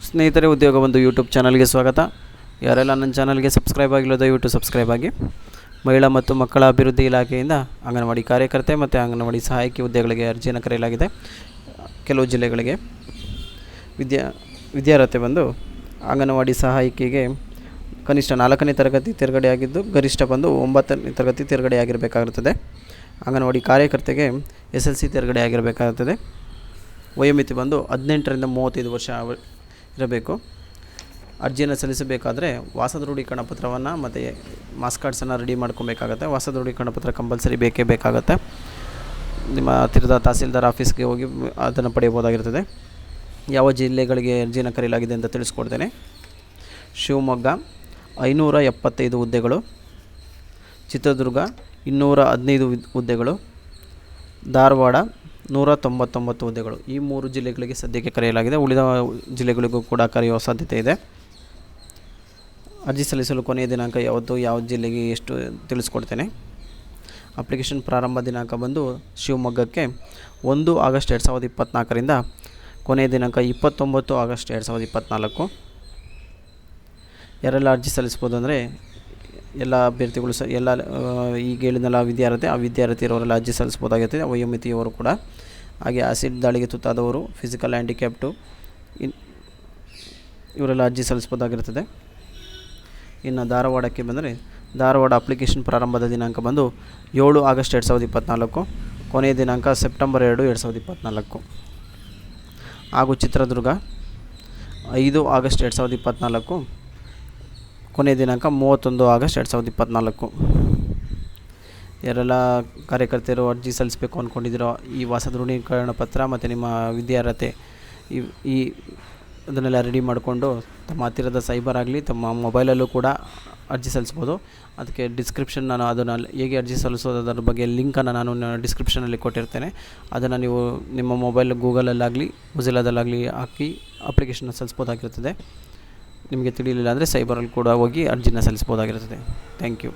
ಸ್ನೇಹಿತರೆ, ಉದ್ಯೋಗ ಒಂದು ಯೂಟ್ಯೂಬ್ ಚಾನಲ್ಗೆ ಸ್ವಾಗತ. ಯಾರೆಲ್ಲ ನನ್ನ ಚಾನಲ್ಗೆ ಸಬ್ಸ್ಕ್ರೈಬ್ ಆಗಿಲ್ಲ ದಯವಿಟ್ಟು ಸಬ್ಸ್ಕ್ರೈಬ್ ಆಗಿ. ಮಹಿಳಾ ಮತ್ತು ಮಕ್ಕಳ ಅಭಿವೃದ್ಧಿ ಇಲಾಖೆಯಿಂದ ಅಂಗನವಾಡಿ ಕಾರ್ಯಕರ್ತೆ ಮತ್ತು ಅಂಗನವಾಡಿ ಸಹಾಯಕಿ ಹುದ್ದೆಗಳಿಗೆ ಅರ್ಜಿಯನ್ನು ಕರೆಯಲಾಗಿದೆ. ಕೆಲವು ಜಿಲ್ಲೆಗಳಿಗೆ ವಿದ್ಯಾರ್ಹತೆ ಬಂದು ಅಂಗನವಾಡಿ ಸಹಾಯಕಿಗೆ ಕನಿಷ್ಠ 4ನೇ ತರಗತಿ ತೇರ್ಗಡೆಯಾಗಿದ್ದು ಗರಿಷ್ಠ ಬಂದು 9ನೇ ತರಗತಿ ತೇರ್ಗಡೆಯಾಗಿರಬೇಕಾಗುತ್ತದೆ. ಅಂಗನವಾಡಿ ಕಾರ್ಯಕರ್ತೆಗೆ SLC ತೇರ್ಗಡೆಯಾಗಿರಬೇಕಾಗುತ್ತದೆ. ವಯೋಮಿತಿ ಬಂದು 18ರಿಂದ 35 ವರ್ಷ ಇರಬೇಕು. ಅರ್ಜಿಯನ್ನು ಸಲ್ಲಿಸಬೇಕಾದ್ರೆ ವಾಸ ದೃಢೀಕರಣ ಪತ್ರವನ್ನು ಮತ್ತು ಮಾಸ್ ಕಾರ್ಡ್ಸನ್ನು ರೆಡಿ ಮಾಡ್ಕೊಬೇಕಾಗತ್ತೆ. ವಾಸ ದೃಢೀಕರಣ ಪತ್ರ ಕಂಪಲ್ಸರಿ ಬೇಕೇ ಬೇಕಾಗತ್ತೆ. ನಿಮ್ಮ ಹತ್ತಿರದ ತಹಸೀಲ್ದಾರ್ ಆಫೀಸ್ಗೆ ಹೋಗಿ ಅದನ್ನು ಪಡೆಯಬಹುದಾಗಿರ್ತದೆ. ಯಾವ ಜಿಲ್ಲೆಗಳಿಗೆ ಅರ್ಜಿಯನ್ನು ಕರೆಯಲಾಗಿದೆ ಅಂತ ತಿಳಿಸ್ಕೊಡ್ತೇನೆ. ಶಿವಮೊಗ್ಗ 575 ಹುದ್ದೆಗಳು, ಚಿತ್ರದುರ್ಗ 215 ಹುದ್ದೆಗಳು, ಧಾರವಾಡ 199 ಹುದ್ದೆಗಳು. ಈ 3 ಜಿಲ್ಲೆಗಳಿಗೆ ಸದ್ಯಕ್ಕೆ ಕರೆಯಲಾಗಿದೆ. ಉಳಿದ ಜಿಲ್ಲೆಗಳಿಗೂ ಕೂಡ ಕರೆಯುವ ಸಾಧ್ಯತೆ ಇದೆ. ಅರ್ಜಿ ಸಲ್ಲಿಸಲು ಕೊನೆಯ ದಿನಾಂಕ ಯಾವತ್ತು, ಯಾವ ಜಿಲ್ಲೆಗೆ ಎಷ್ಟು ತಿಳಿಸ್ಕೊಡ್ತೇನೆ. ಅಪ್ಲಿಕೇಶನ್ ಪ್ರಾರಂಭ ದಿನಾಂಕ ಬಂದು ಶಿವಮೊಗ್ಗಕ್ಕೆ 1 ಆಗಸ್ಟ್ 2024ರಿಂದ ಕೊನೆಯ ದಿನಾಂಕ 29 ಆಗಸ್ಟ್ 2024. ಯಾರೆಲ್ಲ ಅರ್ಜಿ ಸಲ್ಲಿಸ್ಬೋದು ಅಂದರೆ ಎಲ್ಲ ಅಭ್ಯರ್ಥಿಗಳು ಎಲ್ಲ ಈಗ ಹೇಳಿದಲ್ಲ ವಿದ್ಯಾರ್ಥಿ, ಆ ವಿದ್ಯಾರ್ಥಿ ಇರೋರೆಲ್ಲ ಅರ್ಜಿ ಸಲ್ಲಿಸ್ಬೋದಾಗಿರ್ತದೆ. ವಯೋಮಿತಿಯವರು ಕೂಡ ಹಾಗೆ ಆಸಿಡ್ ದಾಳಿಗೆ ತುತ್ತಾದವರು, ಫಿಸಿಕಲ್ ಹ್ಯಾಂಡಿಕ್ಯಾಪ್ಟು ಇವರೆಲ್ಲ ಅರ್ಜಿ ಸಲ್ಲಿಸ್ಬೋದಾಗಿರ್ತದೆ. ಇನ್ನು ಧಾರವಾಡಕ್ಕೆ ಬಂದರೆ ಧಾರವಾಡ ಅಪ್ಲಿಕೇಶನ್ ಪ್ರಾರಂಭದ ದಿನಾಂಕ ಬಂದು 7 ಆಗಸ್ಟ್ 2024, ಕೊನೆಯ ದಿನಾಂಕ ಸೆಪ್ಟೆಂಬರ್ 2, 2024. ಹಾಗೂ ಚಿತ್ರದುರ್ಗ 5 ಆಗಸ್ಟ್ 2024, ಕೊನೆಯ ದಿನಾಂಕ 31 ಆಗಸ್ಟ್ 2024. ಯಾರೆಲ್ಲ ಕಾರ್ಯಕರ್ತರು ಅರ್ಜಿ ಸಲ್ಲಿಸಬೇಕು ಅಂದ್ಕೊಂಡಿದ್ದೀರೋ ಈ ವಾಸ ದೃಢೀಕರಣ ಪತ್ರ ಮತ್ತು ನಿಮ್ಮ ವಿದ್ಯಾರ್ಹತೆ ಈ ಅದನ್ನೆಲ್ಲ ರೆಡಿ ಮಾಡಿಕೊಂಡು ತಮ್ಮ ಹತ್ತಿರದ ಸೈಬರ್ ಆಗಲಿ ತಮ್ಮ ಮೊಬೈಲಲ್ಲೂ ಕೂಡ ಅರ್ಜಿ ಸಲ್ಲಿಸ್ಬೋದು. ಅದಕ್ಕೆ ಡಿಸ್ಕ್ರಿಪ್ಷನ್ ನಾನು ಅದನ್ನು ಹೇಗೆ ಅರ್ಜಿ ಸಲ್ಲಿಸೋದು ಅದರ ಬಗ್ಗೆ ಲಿಂಕನ್ನು ನಾನು ಡಿಸ್ಕ್ರಿಪ್ಷನಲ್ಲಿ ಕೊಟ್ಟಿರ್ತೇನೆ. ಅದನ್ನು ನೀವು ನಿಮ್ಮ ಮೊಬೈಲ್ ಗೂಗಲಲ್ಲಾಗಲಿ ಮೊಜಿಲಾದಲ್ಲಾಗಲಿ ಹಾಕಿ ಅಪ್ಲಿಕೇಶನ್ನ ಸಲ್ಲಿಸ್ಬೋದಾಗಿರ್ತದೆ. ನಿಮಗೆ ತಿಳಿಲಿಲ್ಲ ಅಂದರೆ ಸೈಬರಲ್ಲಿ ಕೂಡ ಹೋಗಿ ಅರ್ಜಿನ ಸಲ್ಲಿಸ್ಬೋದಾಗಿರ್ತದೆ. Thank you.